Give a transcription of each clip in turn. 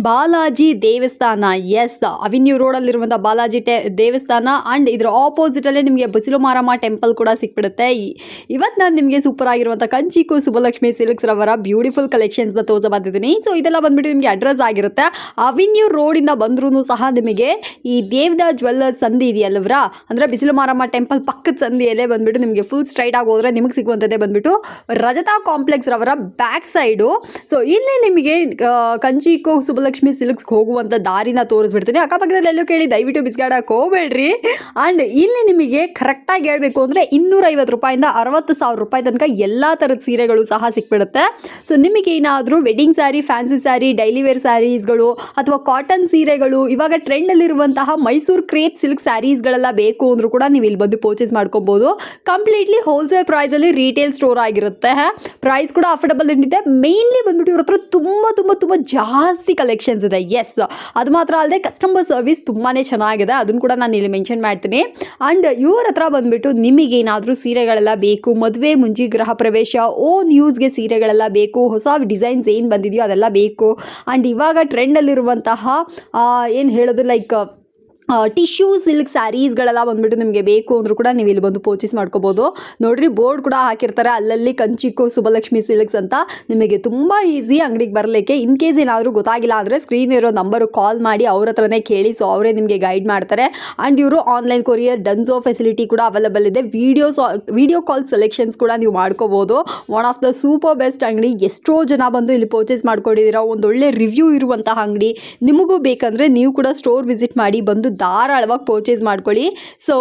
ಬಾಲಾಜಿ ದೇವಸ್ಥಾನ. S, avenue ರೋಡಲ್ಲಿರುವಂಥ Balaji ದೇವಸ್ಥಾನ and ಇದರ ಆಪೋಸಿಟಲ್ಲೇ ನಿಮಗೆ ಬಸಿಲು ಮಾರಮ್ಮ ಟೆಂಪಲ್ ಕೂಡ ಸಿಕ್ಬಿಡುತ್ತೆ. ಇವತ್ತು ನಾನು ನಿಮಗೆ ಸೂಪರ್ ಆಗಿರುವಂಥ ಕಂಚಿಕು ಸುಬ್ಬಲಕ್ಷ್ಮಿ ಸಿಲ್ಕ್ಸ್ ರವರ ಬ್ಯೂಟಿಫುಲ್ ಕಲೆಕ್ಷನ್ಸ್ನ ತೋರಿಸ ಬಂದಿದ್ದೀನಿ. ಸೊ ಇದೆಲ್ಲ ಬಂದ್ಬಿಟ್ಟು ನಿಮಗೆ ಅಡ್ರೆಸ್ ಆಗಿರುತ್ತೆ. ಅವೆನ್ಯೂ ರೋಡಿಂದ ಬಂದ್ರೂ ಸಹ ನಿಮಗೆ ಈ ದೇವದ ಜ್ಯುವೆಲ್ಲರ್ಸ್ ಸಂಧಿ ಇದೆಯಲ್ಲವ್ರ, ಅಂದರೆ ಬಿಸಿಲು ಮಾರಮ್ಮ ಟೆಂಪಲ್ ಪಕ್ಕದ ಸಂಧಿಯಲ್ಲೇ ಬಂದ್ಬಿಟ್ಟು ನಿಮಗೆ ಫುಲ್ ಸ್ಟ್ರೈಟ್ ಆಗಿ ಹೋದರೆ ನಿಮಗೆ ಸಿಗುವಂಥದ್ದೇ ಬಂದ್ಬಿಟ್ಟು ರಜತಾ ಕಾಂಪ್ಲೆಕ್ಸ್ ರವರ ಬ್ಯಾಕ್ ಸೈಡು. ಸೊ ಇಲ್ಲಿ ನಿಮಗೆ ಕಂಚಿಕು ಸುಬ್ಬಲಕ್ಷ್ಮಿ ಸಿಲ್ಕ್ಸ್ಗೆ ಹೋಗುವಂಥ ದಾರಿನ ತೋರಿಸ್ಬಿಡ್ತೀನಿ. ಅಕ್ಕಪಕ್ಕದಲ್ಲಿ ಎಲ್ಲೂ ಕೇಳಿ ದಯವಿಟ್ಟು ಬಿಸ್ಗಾಡಕ್ಕೆ ಹೋಗಬೇಡ್ರಿ. ಆ್ಯಂಡ್ ಇಲ್ಲಿ ನಿಮಗೆ ಕರೆಕ್ಟಾಗಿ ಹೇಳಬೇಕು ಅಂದರೆ 250 ರೂಪಾಯಿಂದ 60,000 ರೂಪಾಯಿ ತನಕ ಎಲ್ಲ ಥರದ ಸೀರೆಗಳು ಸಹ ಸಿಕ್ಬಿಡುತ್ತೆ. ಸೊ ನಿಮಗೆ ಏನಾದರೂ wedding saree, fancy saree, daily wear ಸ್ಯಾರೀಸ್ಗಳು ಅಥವಾ ಕಾಟನ್ ಸೀರೆಗಳು, ಇವಾಗ ಟ್ರೆಂಡಲ್ಲಿರುವಂತಹ ಮೈಸೂರು ಕ್ರೇಪ್ ಸಿಲ್ಕ್ ಸ್ಯಾರೀಸ್ಗಳೆಲ್ಲ ಬೇಕು ಅಂದರೂ ಕೂಡ ನೀವು ಇಲ್ಲಿ ಬಂದು ಪರ್ಚೇಸ್ ಮಾಡ್ಕೊಬೋದು. ಕಂಪ್ಲೀಟ್ಲಿ ಹೋಲ್ಸೇಲ್ ಪ್ರೈಸಲ್ಲಿ ರೀಟೇಲ್ ಸ್ಟೋರ್ ಆಗಿರುತ್ತೆ. ಪ್ರೈಸ್ ಕೂಡ ಅಫೋರ್ಡಬಲ್ ಇದೆ. ಮೇನ್ಲಿ ಬಂದ್ಬಿಟ್ಟು ಇವ್ರ ಹತ್ರ ತುಂಬ ಜಾಸ್ತಿ ಕಲೆಕ್ಷನ್ಸ್ ಇದೆ. ಎಸ್, ಅದು ಮಾತ್ರ ಅಲ್ಲದೆ ಕಸ್ಟಮರ್ ಸರ್ವಿಸ್ ತುಂಬಾ ಚೆನ್ನಾಗಿದೆ, ಅದನ್ನು ಕೂಡ ನಾನು ಇಲ್ಲಿ ಮೆನ್ಷನ್ ಮಾಡ್ತೀನಿ. ಆ್ಯಂಡ್ ಇವ್ರ ಹತ್ರ ಬಂದ್ಬಿಟ್ಟು ನಿಮಗೇನಾದರೂ ಸೀರೆಗಳೆಲ್ಲ ಬೇಕು, ಮದುವೆ ಮುಂಚೆ ಗೃಹ ಪ್ರವೇಶ, ಓನ್ ಯೂಸ್ಗೆ ಸೀರೆಗಳೆಲ್ಲ ಬೇಕು, ಹೊಸ ಡಿಸೈನ್ಸ್ ಏನು ಬಂದಿದೆಯೋ ಅದೆಲ್ಲ ಬೇಕು. ಆ್ಯಂಡ್ ಇವಾಗ ಟ್ರೆಂಡಲ್ಲಿರುವಂತಹ ಏನು ಹೇಳೋದು ಲೈಕ್ ಟಿಶ್ಯೂ ಸಿಲ್ಕ್ ಸ್ಯಾರೀಸ್ಗಳೆಲ್ಲ ಬಂದ್ಬಿಟ್ಟು ನಿಮಗೆ ಬೇಕು ಅಂದರೂ ಕೂಡ ನೀವು ಇಲ್ಲಿ ಬಂದು ಪರ್ಚೇಸ್ ಮಾಡ್ಕೋಬೋದು. ನೋಡ್ರಿ, ಬೋರ್ಡ್ ಕೂಡ ಹಾಕಿರ್ತಾರೆ ಅಲ್ಲಲ್ಲಿ ಕಂಚಿಕು ಸುಬ್ಬಲಕ್ಷ್ಮಿ ಸಿಲ್ಕ್ಸ್ ಅಂತ. ನಿಮಗೆ ತುಂಬ ಈಸಿ ಅಂಗಡಿಗೆ ಬರಲಿಕ್ಕೆ. ಇನ್ ಕೇಸ್ ಏನಾದರೂ ಗೊತ್ತಾಗಿಲ್ಲ ಅಂದರೆ ಸ್ಕ್ರೀನ್ ಇರೋ ನಂಬರು ಕಾಲ್ ಮಾಡಿ ಅವ್ರ ಹತ್ರನೇ ಕೇಳಿ. ಸೊ ಅವರೇ ನಿಮಗೆ ಗೈಡ್ ಮಾಡ್ತಾರೆ. ಆ್ಯಂಡ್ ಇವರು ಆನ್ಲೈನ್ ಕೊರಿಯರ್ ಡನ್ಸೋ ಫೆಸಿಲಿಟಿ ಕೂಡ ಅವೈಲೇಬಲ್ ಇದೆ. ವಿಡಿಯೋ ಕಾಲ್ ಸೆಲೆಕ್ಷನ್ಸ್ ಕೂಡ ನೀವು ಮಾಡ್ಕೋಬೋದು. One of the super best ಅಂಗಡಿ. ಎಷ್ಟೋ ಜನ ಬಂದು ಇಲ್ಲಿ ಪರ್ಚೇಸ್ ಮಾಡ್ಕೊಂಡಿದ್ದೀರಾ. ಒಂದೊಳ್ಳೆ ರಿವ್ಯೂ ಇರುವಂತಹ ಅಂಗಡಿ. ನಿಮಗೂ ಬೇಕಂದರೆ ನೀವು ಕೂಡ ಸ್ಟೋರ್ ವಿಸಿಟ್ ಮಾಡಿ ಬಂದು ಧಾರಾಳವಾಗಿ ಪರ್ಚೇಸ್ ಮಾಡ್ಕೊಳ್ಳಿ. ಸೊ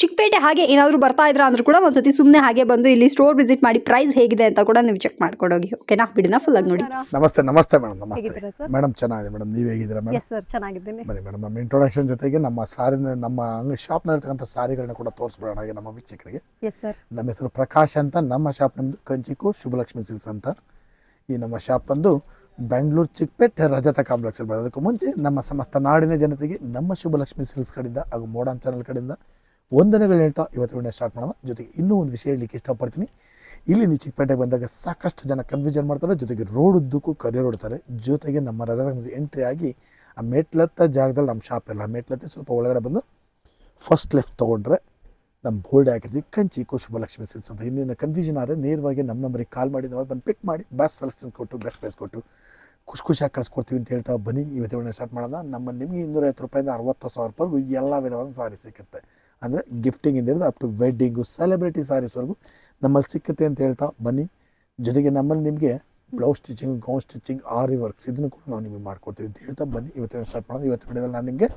ಚಿಕ್ಕಪೇಟೆ ಹಾಗೆ ಏನಾದರೂ ಬರ್ತಾ ಇದ್ರ ಅಂದ್ರೂ ಕೂಡ ಒಂದ್ಸತಿ ಸುಮ್ಮನೆ ಹಾಗೆ ಬಂದು ಇಲ್ಲಿ ಸ್ಟೋರ್ ವಿಸಿಟ್ ಮಾಡಿ ಪ್ರೈಸ್ ಹೇಗಿದೆ ಅಂತ ಕೂಡ ನೀವು ಚೆಕ್ ಮಾಡ್ಕೊಂಡೋಗಿ. ಓಕೆನಾ? ಬಿಡಿನ ಫುಲ್ ಆಗಿ ನೋಡಿ. ನಮಸ್ತೆ ಮೇಡಮ್. ನಮಸ್ತೆ ಮೇಡಮ್, ಚೆನ್ನಾಗಿದೆ ಮೇಡಮ್. ನೀವು ಹೇಗಿದ್ದೀರಾ ಮೇಡಮ್? ಎಸ್ ಸರ್, ಚೆನ್ನಾಗಿದ್ದೀನಿ. ಬನ್ನಿ ಮೇಡಮ್, ನಮ್ಮ ಇಂಟ್ರೊಡಕ್ಷನ್ ಜೊತೆಗೆ ನಮ್ಮ ಶಾಪ್ನ ಇರ್ತಕ್ಕಂಥ ಸಾರಿಗಳನ್ನ ಕೂಡ ತೋರಿಸ್ಬಿಡೋಣ ಹಾಗೆ ನಮ್ಮ ವೀಕ್ಷಕರಿಗೆ. Yes sir. ನಮ್ಮ ಹೆಸರು ಪ್ರಕಾಶ್ ಅಂತ. ನಮ್ಮ ಶಾಪ್ ನಮ್ಮದು ಕಂಚಿಕು ಶುಭಲಕ್ಷ್ಮಿ ಸಿಲ್ಕ್ಸ್ ಅಂತ. ಈ ನಮ್ಮ ಶಾಪ್ ಬಂದು ಬೆಂಗಳೂರು ಚಿಕ್ಕಪೇಟೆ ರಜತ ಕಾಂಪ್ಲೆಕ್ಸ್ ಬರೋದು. ಅದಕ್ಕೂ ಮುಂಚೆ ನಮ್ಮ ಸಮಸ್ತ ನಾಡಿನ ಜನತೆಗೆ ನಮ್ಮ ಶುಭಲಕ್ಷ್ಮಿ ಸಿಲ್ಕ್ಸ್ ಕಡೆಯಿಂದ ಹಾಗೂ ಮೋಡರ್ನ್ ಚಾನಲ್ ಕಡೆಯಿಂದ ವಂದನೆಗಳು ಹೇಳ್ತಾ ಇವತ್ತು ವಿಡಿಯೋ ಸ್ಟಾರ್ಟ್ ಮಾಡೋಣ. ಜೊತೆಗೆ ಇನ್ನೂ ಒಂದು ವಿಷಯ ಹೇಳಲಿಕ್ಕೆ ಇಷ್ಟಪಡ್ತೀನಿ. ಇಲ್ಲಿ ನೀವು ಚಿಕ್ಕಪೇಟೆಗೆ ಬಂದಾಗ ಸಾಕಷ್ಟು ಜನ ಕನ್ಫ್ಯೂಷನ್ ಮಾಡ್ತಾರೆ. ಜೊತೆಗೆ ರೋಡ್ ಉದ್ದಕ್ಕೂ ಕರಿಯರ್ ಹೊಡ್ತಾರೆ. ಜೊತೆಗೆ ನಮ್ಮ ರಜತ ಎಂಟ್ರಿ ಆಗಿ ಆ ಮೆಟ್ಲತ್ತ ಜಾಗದಲ್ಲಿ ನಮ್ಮ ಶಾಪ್ ಎಲ್ಲ ಮೆಟ್ಲತ್ತೆ ಸ್ವಲ್ಪ ಒಳಗಡೆ ಬಂದು ಫಸ್ಟ್ ಲೆಫ್ಟ್ ತೊಗೊಂಡ್ರೆ ನಮ್ಮ ಬೋರ್ಡ್ ಹಾಕಿರ್ತೀವಿ ಕಂಚಿಕು ಶುಭಲಕ್ಷ್ಮಿ ಸಿಲ್ಕ್ಸ್ ಅಂತ. ಇನ್ನೇನು ಕನ್ಫ್ಯೂಷನ್ ಆದರೆ ನೇರವಾಗಿ ನಮ್ಮ ನಂಬರಿಗೆ ಕಾಲ್ ಮಾಡಿ ನಾವು ಬಂದು ಪಿಕ್ ಮಾಡಿ ಬೆಸ್ಟ್ ಸೆಲೆಕ್ಷನ್ ಕೊಟ್ಟು ಬೆಸ್ಟ್ ಪ್ರೈಸ್ ಕೊಟ್ಟು ಖುಷಿಯಾಗಿ ಕಳಿಸ್ಕೊಡ್ತೀವಿ ಅಂತ ಹೇಳ್ತಾ ಬನ್ನಿ ಇವತ್ತು ಒಳ್ಳೆ ಸ್ಟಾರ್ಟ್ ಮಾಡೋಣ. ನಿಮಗೆ 250 ರೂಪಾಯಿಂದ 60,000 ರೂಪಾಯಿಗೂ ಎಲ್ಲ ವಿಧವಾದ ಸಾರಿ ಸಿಗುತ್ತೆ. ಅಂದರೆ ಗಿಫ್ಟಿಂಗಿಂದ ಹಿಡಿದು ಅಪ್ ಟು ವೆಡ್ಡಿಂಗು, ಸೆಲೆಬ್ರಿಟಿ ಸಾರೀಸ್ವರೆಗೂ ನಮ್ಮಲ್ಲಿ ಸಿಕ್ಕುತ್ತೆ ಅಂತ ಹೇಳ್ತಾ ಬನ್ನಿ. ಜೊತೆಗೆ ನಮ್ಮಲ್ಲಿ ನಿಮಗೆ ಬ್ಲೌಸ್ ಸ್ಟಿಚಿಂಗ್, ಗೌನ್ ಸ್ಟಿಚಿಂಗ್, ಆರಿ ವರ್ಕ್ಸ್ ಇದನ್ನು ಕೂಡ ನಾವು ನಿಮಗೆ ಮಾಡ್ಕೊಡ್ತೀವಿ ಅಂತ ಹೇಳ್ತಾ ಬನ್ನಿ ಇವತ್ತು ಸ್ಟಾರ್ಟ್ ಮಾಡೋದು. ಇವತ್ತು ವಿಡಿಯೋದಲ್ಲಿ ನಾನು ನಿಮಗೆ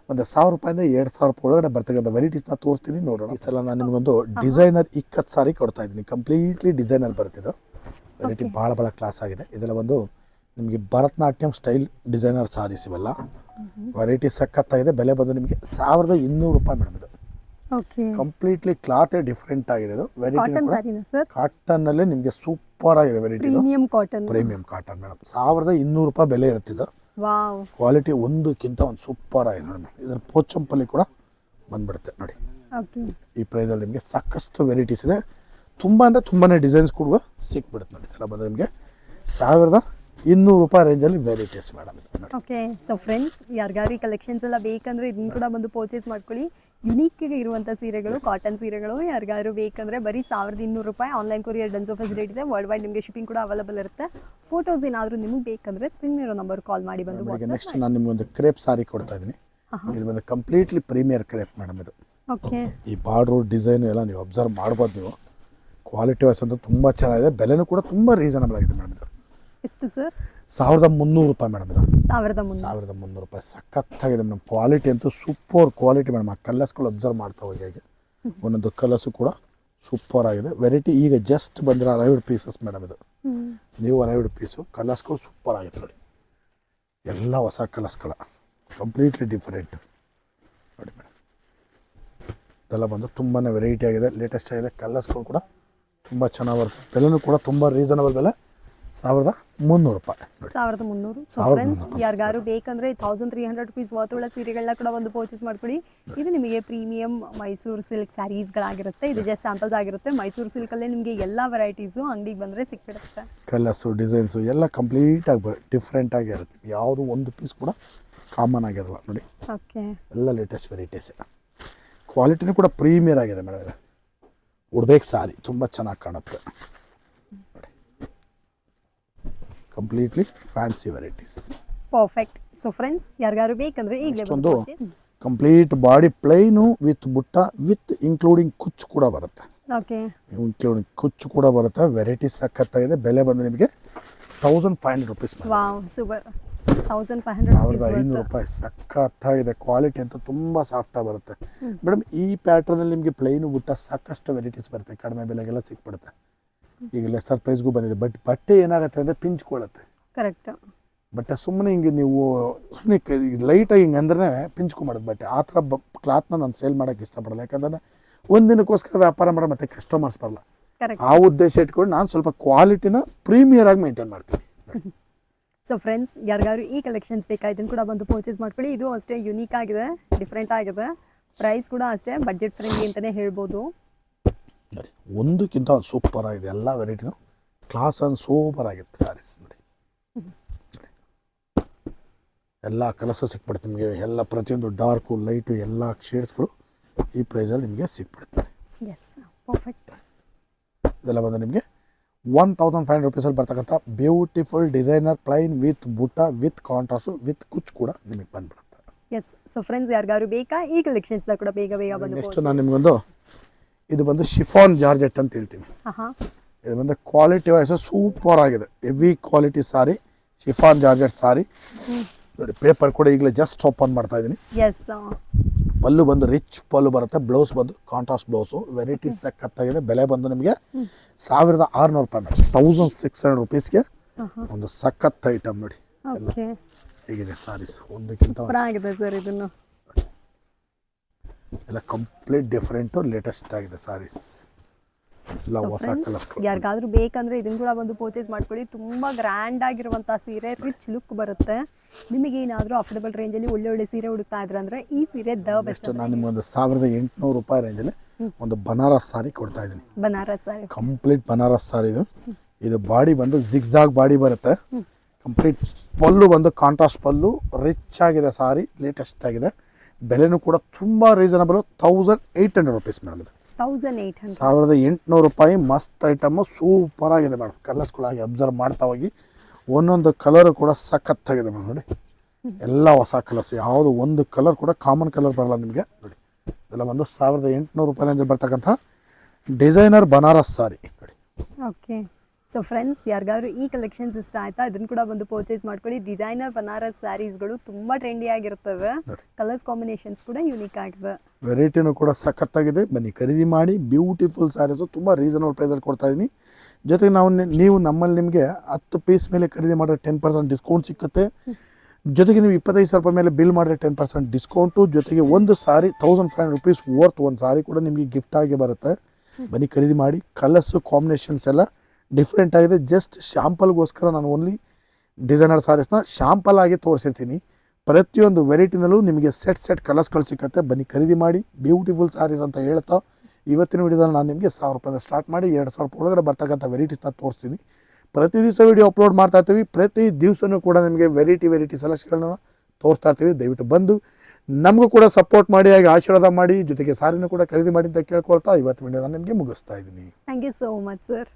ಒಂದು 1,000 ರೂಪಾಯಿಂದ 2,000 ರೂಪಾಯಿ ಒಳಗಡೆ ಬರ್ತಕ್ಕಂಥ ವೆರೈಟೀಸ್ನ ತೋರಿಸ್ತೀನಿ, ನೋಡೋಣ. ಈ ಸಲ ನಾನು ನಿಮಗೊಂದು ಡಿಸೈನರ್ ಇಕ್ಕತ್ತು ಸಾರಿ ಕೊಡ್ತಾ ಇದ್ದೀನಿ. ಕಂಪ್ಲೀಟ್ಲಿ ಡಿಸೈನರ್ ಬರ್ತಿದ್ದು ವೆರೈಟಿ ಭಾಳ ಕ್ಲಾಸ್ ಆಗಿದೆ. ಇದೆಲ್ಲ ಒಂದು ನಿಮಗೆ ಭರತನಾಟ್ಯಂ ಸ್ಟೈಲ್ ಡಿಸೈನರ್ ಸಾರೀಸ್ ಇವೆಲ್ಲ. ವೆರೈಟಿ ಸಖತ್ತಾಗಿದೆ. ಬೆಲೆ ಬಂದು ನಿಮಗೆ 1,200 ರೂಪಾಯಿ ಮೇಡಮ್. ಇದು ಕಂಪ್ಲೀಟ್ಲಿ ಕ್ಲಾತೇ ಡಿಫ್ರೆಂಟ್ ಆಗಿದೆ. ಇದು ವೆರೈಟಿ ಕಾಟನ್ ಅಲ್ಲೇ ನಿಮಗೆ ಸೂಪರ್ ಆಗಿದೆ ವೆರೈಟಿ. Premium cotton madam. 1,200 ರೂಪಾಯಿ ಬೆಲೆ ಇರುತ್ತಿದ್ದು. ಕ್ವಾಲಿಟಿ ಒಂದಕ್ಕಿಂತ ಒಂದು ಸೂಪರ್ ಆಗಿದೆ ಮೇಡಮ್. ಇದರ ಪೋಚಂಪಲ್ಲಿ ಕೂಡ ಬಂದ್ಬಿಡುತ್ತೆ ನೋಡಿ. ಈ ಪ್ರೈಸಲ್ಲಿ ನಿಮಗೆ ಸಾಕಷ್ಟು ವೆರೈಟೀಸ್ ಇದೆ. ತುಂಬಾ ಡಿಸೈನ್ಸ್ ಕೂಡ ಸಿಕ್ಬಿಡುತ್ತೆ ನೋಡಿ. ಇದೆಲ್ಲ ಬಂದರೆ ನಿಮಗೆ 1,200 ರೂಪಾಯಿ ರೇಂಜಲ್ಲಿ varieties madam. Okay, so friends, ಯಾರಿಗಾರಿ ಕಲೆಕ್ಷನ್ಸ್ ಎಲ್ಲ ಬೇಕಂದ್ರೆ ಇದನ್ನು ಕೂಡ ಬಂದು ಪರ್ಚೇಸ್ ಮಾಡ್ಕೊಳ್ಳಿ. ಯುನೀಕ್ ಇರುವಂಥ ಸೀರೆಗಳು, ಕಾಟನ್ ಸೀರೆಗಳು ಯಾರಿಗಾರು ಬೇಕಂದ್ರೆ ಬರೀ 1,200 ರೂಪಾಯಿ. ಆನ್ಲೈನ್ ಕೊರಿಯರ್ ಡನ್ಸೋ ಫೆಸಿಲಿಟಿ ಇದೆ. ವರ್ಲ್ಡ್ ವೈಡ್ ನಿಮಗೆ ಶಿಪ್ಪಿಂಗ್ ಕೂಡ ಅವೈಲೇಬಲ್ ಇರುತ್ತೆ. ಫೋಟೋಸ್ ಏನಾದರೂ ನಿಮಗೆ ಬೇಕಂದ್ರೆ ಸ್ಕ್ರೀನ್ ಇರೋ ನಂಬರ್ ಕಾಲ್ ಮಾಡಿ ಬಂದು. ನೆಕ್ಸ್ಟ್ ನಾನು ನಿಮಗೊಂದು ಕ್ರೇಪ್ ಸಾರಿ ಕೊಡ್ತಾ ಇದ್ದೀನಿ. ಇದು ಬಂದು ಕಂಪ್ಲೀಟ್ಲಿ ಪ್ರೀಮಿಯರ್ ಕ್ರೇಪ್ ಮೇಡಮ್. ಇದು ಓಕೆ, ಈ ಬಾರ್ಡ್ರು ಡಿಸೈನು ಎಲ್ಲ ನೀವು ಅಬ್ಸರ್ವ್ ಮಾಡ್ಬೋದು. ನೀವು ಕ್ವಾಲಿಟಿ ವೈಸ್ ಅಂತೂ ತುಂಬ ಚೆನ್ನಾಗಿದೆ. ಬೆಲೆನೂ ಕೂಡ ತುಂಬ ರೀಸನಬಲ್ ಆಗಿದೆ ಮೇಡಮ್. ಇದು ಎಷ್ಟು ಸರ್? 1,300 ರೂಪಾಯಿ ಮೇಡಮ್. ಇದು 1,300 ರೂಪಾಯಿ. ಸಖತ್ತಾಗಿದೆ ಮೇಡಮ್. ಕ್ವಾಲಿಟಿ ಅಂತೂ ಸೂಪರ್ ಕ್ವಾಲಿಟಿ ಮೇಡಮ್. ಆ ಕಲರ್ಸ್ಗಳು ಅಬ್ಸರ್ವ್ ಮಾಡ್ತಾ ಹೋಗಿ ಹಾಗೆ ಒಂದೊಂದು ಕಲರ್ಸು ಕೂಡ ಸೂಪರ್ ಆಗಿದೆ. ವೆರೈಟಿ ಈಗ ಜಸ್ಟ್ ಬಂದಿರೋ ಅರೈವ್ಡ್ ಪೀಸಸ್ ಮೇಡಮ್. ಇದು ನೀವು ಅರೈವ್ಡ್ ಪೀಸು. ಕಲರ್ಸ್ಗಳು ಸೂಪರ್ ಆಗಿದೆ ನೋಡಿ. ಎಲ್ಲ ಹೊಸ ಕಲರ್ಸ್ಗಳ ಕಂಪ್ಲೀಟ್ಲಿ ಡಿಫರೆಂಟ್ ನೋಡಿ ಮೇಡಮ್. ಇದೆಲ್ಲ ಬಂದು ತುಂಬಾ ವೆರೈಟಿ ಆಗಿದೆ, ಲೇಟೆಸ್ಟ್ ಆಗಿದೆ. ಕಲರ್ಸ್ಗಳು ಕೂಡ ತುಂಬ ಚೆನ್ನಾಗಿ ಬರುತ್ತೆ. ಬೆಲೆನೂ ಕೂಡ ತುಂಬ ರೀಸನಬಲ್ ಬೆಲೆ. 1300 ರೂಪಾಯಿ ನೋಡಿ. 1300. ಸೊ ಫ್ರೆಂಡ್ಸ್, ಯಾರಿಗಾರು ಬೇಕಂದ್ರೆ 1300 ರುಪೀಸ್ ವರ್ತ್ ಸೀರೆಗಳನ್ನ ಕೂಡ ಒಂದು ಪರ್ಚೇಸ್ ಮಾಡ್ಕೊಳ್ಳಿ. ಇದು ನಿಮಗೆ ಪ್ರೀಮಿಯಂ ಮೈಸೂರು ಸಿಲ್ಕ್ ಸ್ಯಾರೀಸ್ಗಳಾಗಿರುತ್ತೆ. ಇದು ಜಸ್ಟ್ ಸ್ಯಾಂಪಲ್ಸ್ ಆಗಿರುತ್ತೆ. ಮೈಸೂರು ಸಿಲ್ಕಲ್ಲೇ ನಿಮಗೆ ಎಲ್ಲ ವೆರೈಟೀಸು ಅಂಗಡಿಗೆ ಬಂದರೆ ಸಿಕ್ಬಿಡುತ್ತೆ. ಕಲರ್ಸು, ಡಿಸೈನ್ಸು ಎಲ್ಲ ಕಂಪ್ಲೀಟಾಗಿ ಡಿಫ್ರೆಂಟ್ ಆಗಿರುತ್ತೆ. ಯಾವುದು ಒಂದು ಪೀಸ್ ಕೂಡ ಕಾಮನ್ ಆಗಿರಲ್ಲ ನೋಡಿ. ಓಕೆ, ಎಲ್ಲ ಲೇಟೆಸ್ಟ್ ವೆರೈಟೀಸ್. ಕ್ವಾಲಿಟಿನೂ ಕೂಡ ಪ್ರೀಮಿಯರ್ ಆಗಿದೆ ಮೇಡಮ್. ಉಡ್ಬೇಕು ಸಾರಿ ತುಂಬ ಚೆನ್ನಾಗಿ ಕಾಣುತ್ತೆ ನೋಡಿ. Completely fancy varieties. Perfect. So friends, ಯಾರಿಗಾರು ಬೇಕಂದ್ರೆ ಈಗಲೇ ಒಂದು complete body plain with butta with including ಕುಚ್ಚು ಕೂಡ ಬರುತ್ತೆ. ಓಕೆ, ಇನ್ಕ್ಲೂಡಿಂಗ್ ಕುಚ್ಚು ಕೂಡ ಬರುತ್ತೆ. ವೆರೈಟೀಸ್ ಸಖತ್ತಾಗಿದೆ. ಬೆಲೆ ಬಂದು ನಿಮಗೆ 1500 ರುಪೀಸ್. Wow, super. 1500 ರೂಪಾಯಿ. ಸಖತ್ತಾಗಿದೆ. ಕ್ವಾಲಿಟಿ ಅಂತೂ ತುಂಬ ಸಾಫ್ಟಾಗಿ ಬರುತ್ತೆ ಮೇಡಮ್. ಈ ಪ್ಯಾಟ್ರನಲ್ಲಿ ನಿಮಗೆ ಪ್ಲೈನು ಬುಟ್ಟ ಸಾಕಷ್ಟು ವೆರೈಟೀಸ್ ಬರುತ್ತೆ. ಕಡಿಮೆ ಬೆಲೆಗೆಲ್ಲ ಸಿಕ್ಬಿಡುತ್ತೆ. ಈಗ ಲೆಸರ್ ಪ್ರೈಸ್ಗೂ ಬಂದಿದೆ. ಬಟ್ ಬಟ್ಟೆ ಏನಾಗುತ್ತೆ ಅಂದರೆ ಪಿಂಚ್ಕೊಳ್ಳುತ್ತೆ. ಕರೆಕ್ಟ್. ಬಟ್ಟೆ ಸುಮ್ಮನೆ ಹಿಂಗೆ ನೀವು ಸುಮ್ಮನೆ ಲೈಟಾಗಿ ಹಿಂಗೆ ಅಂದ್ರೆ ಪಿಂಚ್ಕೊಂಬಿಡೋದು ಬಟ್ಟೆ. ಆ ಥರ ಕ್ಲಾತ್ನ ನಾನು ಸೇಲ್ ಮಾಡೋಕ್ಕೆ ಇಷ್ಟಪಡಲ್ಲ. ಯಾಕಂದರೆ ಒಂದಿನಕ್ಕೋಸ್ಕರ ವ್ಯಾಪಾರ ಮಾಡೋ ಮತ್ತೆ ಕಸ್ಟಮರ್ಸ್ ಬರಲ್ಲ. ಆ ಉದ್ದೇಶ ಇಟ್ಕೊಂಡು ನಾನು ಸ್ವಲ್ಪ ಕ್ವಾಲಿಟಿನ ಪ್ರೀಮಿಯರ್ ಆಗಿ ಮೇಂಟೈನ್ ಮಾಡ್ತೀನಿ. ಸೊ ಫ್ರೆಂಡ್ಸ್, ಯಾರಿಗಾರು ಈ ಕಲೆಕ್ಷನ್ಸ್ ಬೇಕಾ ಇದನ್ನು ಕೂಡ ಬಂದು ಪರ್ಚೇಸ್ ಮಾಡ್ಕೊಳ್ಳಿ. ಇದು ಅಷ್ಟೇ ಯುನೀಕ್ ಆಗಿದೆ, ಡಿಫ್ರೆಂಟ್ ಆಗಿದೆ. ಪ್ರೈಸ್ ಕೂಡ ಅಷ್ಟೇ ಬಡ್ಜೆಟ್ ಫ್ರೆಂಡ್ಲಿ ಅಂತಲೇ ಹೇಳ್ಬೋದು. ಒಂದಕ್ಕಿಂತ ಒಂದು ಸೂಪರ್ ಆಗಿದೆ. ಎಲ್ಲ ವೆರೈಟಿನೂ ಕ್ಲಾಸ್ ಅಂಡ್ ಸೂಪರ್ ಆಗಿದೆ ಸ್ಯಾರೀಸ್ ನೋಡಿ. ಎಲ್ಲ ಕಲರ್ಸು ಸಿಕ್ಬಿಡುತ್ತೆ ನಿಮಗೆ. ಎಲ್ಲ ಪ್ರತಿಯೊಂದು ಡಾರ್ಕು ಲೈಟು ಎಲ್ಲ ಶೇಡ್ಸ್ಗಳು ಈ ಪ್ರೈಸಲ್ಲಿ ನಿಮಗೆ ಸಿಕ್ಬಿಡುತ್ತೆ. Yes, perfect. ಇದೆಲ್ಲ ಬಂದು ನಿಮಗೆ 1500 ರುಪೀಸಲ್ಲಿ ಬರ್ತಕ್ಕಂಥ beautiful designer plain with butta with contrast with kuch ಕೂಡ ನಿಮಗೆ ಬಂದ್ಬಿಡುತ್ತೆ. ಎಸ್. ಸೊ ಫ್ರೆಂಡ್ಸ್, ಯಾರಿಗಾರು ಬೇಕಾ ಈ ಕಲೆಕ್ಷನ್ಸ್ನ ಕೂಡ ಬೇಗ ಬಂದು. ನೆಕ್ಸ್ಟ್ ನಾನು ನಿಮಗೊಂದು ಇದು ಬಂದು ಶಿಫಾನ್ ಜಾರ್ಜೆಟ್ ಅಂತ ಹೇಳ್ತೀನಿ. ಇದು ಬಂದು ಕ್ವಾಲಿಟಿ ವೈಸ್ ಸೂಪರ್ ಆಗಿದೆ. ಹೆವಿ ಕ್ವಾಲಿಟಿ ಸಾರಿ, ಶಿಫಾನ್ ಜಾರ್ಜೆಟ್ ಸಾರಿ ನೋಡಿ. ಪೇಪರ್ ಕೂಡ ಈಗಲೇ ಜಸ್ಟ್ ಓಪನ್ ಮಾಡ್ತಾ ಇದ್ದೀನಿ. ಎಸ್. ಪಲ್ಲು ಬಂದು ರಿಚ್ ಪಲ್ಲು ಬರುತ್ತೆ. ಬ್ಲೌಸ್ ಬಂದು ಕಾಂಟ್ರಾಸ್ಟ್ ಬ್ಲೌಸು. ವೆರೈಟೀಸ್ ಸಖತ್ತಾಗಿದೆ. ಬೆಲೆ ಬಂದು ನಿಮಗೆ 1600 ರೂಪಾಯಿ ಮೇಡಮ್. 1600 ರುಪೀಸ್ಗೆ ಒಂದು ಸಖತ್ ಐಟಮ್ ನೋಡಿ. ಎಲ್ಲ ಹೇಗಿದೆ ಸಾರೀಸ್ ಒಂದಕ್ಕಿಂತ ಸರ್. ಇದನ್ನು ಎಲ್ಲ ಕಂಪ್ಲೀಟ್ ಡಿಫ್ರೆಂಟು ಲೇಟೆಸ್ಟ್ ಆಗಿದೆ ಸಾರೀಸ್. ಎಲ್ಲ ಹೊಸ ಕಲರ್ಸ್. ಯಾರಿಗಾದ್ರೂ ಬೇಕಂದ್ರೆ ಇದನ್ನು ಕೂಡ ಬಂದು ಪರ್ಚೇಸ್ ಮಾಡ್ಕೊಳ್ಳಿ. ತುಂಬ ಗ್ರ್ಯಾಂಡ್ ಆಗಿರುವಂಥ ಸೀರೆ, ರಿಚ್ ಲುಕ್ ಬರುತ್ತೆ. ನಿಮಗೆ ಏನಾದರೂ ಅಫೋರ್ಡಬಲ್ ರೇಂಜಲ್ಲಿ ಒಳ್ಳೆ ಸೀರೆ ಹುಡುಕ್ತಾ ಇದ್ರೆ ಅಂದರೆ ಈ ಸೀರೆ ದ ಬೆಸ್ಟ್. ನಾನು ನಿಮ್ಗೊಂದು 1800 ರೂಪಾಯಿ ರೇಂಜಲ್ಲಿ ಒಂದು ಬನಾರಸ್ ಸಾರಿ ಕೊಡ್ತಾ ಇದ್ದೀನಿ. ಬನಾರಸ್ ಸಾರಿ, ಕಂಪ್ಲೀಟ್ ಬನಾರಸ್ ಸಾರಿ. ಇದು ಬಾಡಿ ಬಂದು ಜಿಗ್ಜಾಗ್ ಬಾಡಿ ಬರುತ್ತೆ. ಕಂಪ್ಲೀಟ್ ಪಲ್ಲು ಬಂದು ಕಾಂಟ್ರಾಸ್ಟ್ ಪಲ್ಲು. ರಿಚ್ ಆಗಿದೆ ಸಾರಿ, ಲೇಟೆಸ್ಟ್ ಆಗಿದೆ. ಬೆಲೆನೂ ಕೂಡ ತುಂಬ ರೀಸನಬಲ್. 1800 rupees madam. ಇದು 1800 ರೂಪಾಯಿ. ಮಸ್ತ್ ಐಟಮು, ಸೂಪರ್ ಆಗಿದೆ ಮೇಡಮ್. ಕಲರ್ಸ್ಗಳಾಗಿ ಅಬ್ಸರ್ವ್ ಮಾಡ್ತಾ ಹೋಗಿ. ಒಂದೊಂದು ಕಲರು ಕೂಡ ಸಖತ್ತಾಗಿದೆ ಮೇಡಮ್ ನೋಡಿ. ಎಲ್ಲ ಹೊಸ ಕಲರ್ಸ್. ಯಾವುದು ಒಂದು ಕಲರ್ ಕೂಡ ಕಾಮನ್ ಕಲರ್ ಬರಲ್ಲ ನಿಮಗೆ ನೋಡಿ. ಇದೆಲ್ಲ ಬಂದು 1800 ರೂಪಾಯಿ ಬರ್ತಕ್ಕಂಥ ಡಿಸೈನರ್ ಬನಾರಸ್ ಸಾರಿ ನೋಡಿ. ಓಕೆ. ಸೊ ಫ್ರೆಂಡ್ಸ್, ಯಾರಿಗಾದ್ರು ಈ ಕಲೆಕ್ಷನ್ಸ್ ಇಷ್ಟ ಆಯ್ತಾ ಇದನ್ನು ಕೂಡ ಬಂದು ಪರ್ಚೇಸ್ ಮಾಡ್ಕೊಳ್ಳಿ. ಡಿಸೈನರ್ ಬನಾರಸ್ ಸ್ಯಾರೀಸ್ಗಳು ತುಂಬ ಟ್ರೆಂಡಿ ಆಗಿರ್ತವೆ. ಕಲರ್ಸ್ ಕಾಂಬಿನೇಷನ್ಸ್ ಕೂಡ ಯೂನಿಕ್ ಆಗಿದೆ. ವೆರೈಟಿನೂ ಕೂಡ ಸಖತ್ತಾಗಿದೆ. ಬನ್ನಿ ಖರೀದಿ ಮಾಡಿ. ಬ್ಯೂಟಿಫುಲ್ ಸ್ಯಾರೀಸು ತುಂಬ ರೀಸನಬಲ್ ಪ್ರೈಸಲ್ಲಿ ಕೊಡ್ತಾ ಇದ್ದೀನಿ. ಜೊತೆಗೆ ನೀವು ನಮ್ಮಲ್ಲಿ ನಿಮಗೆ 10 ಪೀಸ್ ಮೇಲೆ ಖರೀದಿ ಮಾಡಿದ್ರೆ 10% ಡಿಸ್ಕೌಂಟ್ ಸಿಕ್ಕುತ್ತೆ. ಜೊತೆಗೆ ನೀವು 25,000 ರೂಪಾಯಿ ಮೇಲೆ ಬಿಲ್ ಮಾಡಿದ್ರೆ 10% ಡಿಸ್ಕೌಂಟು. ಜೊತೆಗೆ ಒಂದು ಸಾರಿ 1500 ರುಪೀಸ್ ವರ್ತ್ ಒಂದು ಸಾರಿ ಕೂಡ ನಿಮಗೆ ಗಿಫ್ಟ್ ಆಗಿ ಬರುತ್ತೆ. ಬನ್ನಿ ಖರೀದಿ ಮಾಡಿ. ಕಲರ್ಸು ಕಾಂಬಿನೇಷನ್ಸ್ ಎಲ್ಲ ಡಿಫ್ರೆಂಟ್ ಆಗಿದೆ. ಜಸ್ಟ್ ಶಾಂಪಲ್ಗೋಸ್ಕರ ನಾನು ಓನ್ಲಿ ಡಿಸೈನರ್ ಸಾರೀಸ್ನ ಶಾಂಪಲ್ ಆಗಿ ತೋರಿಸಿರ್ತೀನಿ. ಪ್ರತಿಯೊಂದು ವೆರೈಟಿನಲ್ಲೂ ನಿಮಗೆ ಸೆಟ್ ಕಲರ್ಸ್ಗಳು ಸಿಕ್ಕತ್ತೆ. ಬನ್ನಿ ಖರೀದಿ ಮಾಡಿ. ಬ್ಯೂಟಿಫುಲ್ ಸಾರೀಸ್ ಅಂತ ಹೇಳ್ತಾ ಇವತ್ತಿನ ವಿಡಿಯೋದಲ್ಲಿ ನಾನು ನಿಮಗೆ 1000 ರೂಪಾಯಿಂದ ಸ್ಟಾರ್ಟ್ ಮಾಡಿ 2000 ರೂಪಾಯಿ ಒಳಗಡೆ ಬರ್ತಕ್ಕಂಥ ವೆರೈಟೀಸ್ನ ತೋರಿಸ್ತೀನಿ. ಪ್ರತಿ ದಿವಸ ವಿಡಿಯೋ ಅಪ್ಲೋಡ್ ಮಾಡ್ತಾ ಇರ್ತೀವಿ. ಪ್ರತಿ ದಿವಸನೂ ಕೂಡ ನಿಮಗೆ ವೆರೈಟಿ ಸೆಲೆಕ್ಷನ್ಗಳನ್ನ ತೋರಿಸ್ತಾ ಇರ್ತೀವಿ. ದಯವಿಟ್ಟು ಬಂದು ನಮಗೂ ಕೂಡ ಸಪೋರ್ಟ್ ಮಾಡಿ, ಹಾಗೆ ಆಶೀರ್ವಾದ ಮಾಡಿ, ಜೊತೆಗೆ ಸಾರಿನೂ ಕೂಡ ಖರೀದಿ ಮಾಡಿ ಅಂತ ಕೇಳ್ಕೊಳ್ತಾ ಇವತ್ತು ವಿಡಿಯೋನ ನಿಮಗೆ ಮುಗಿಸ್ತಾ ಇದ್ದೀನಿ. Thank you so much sir.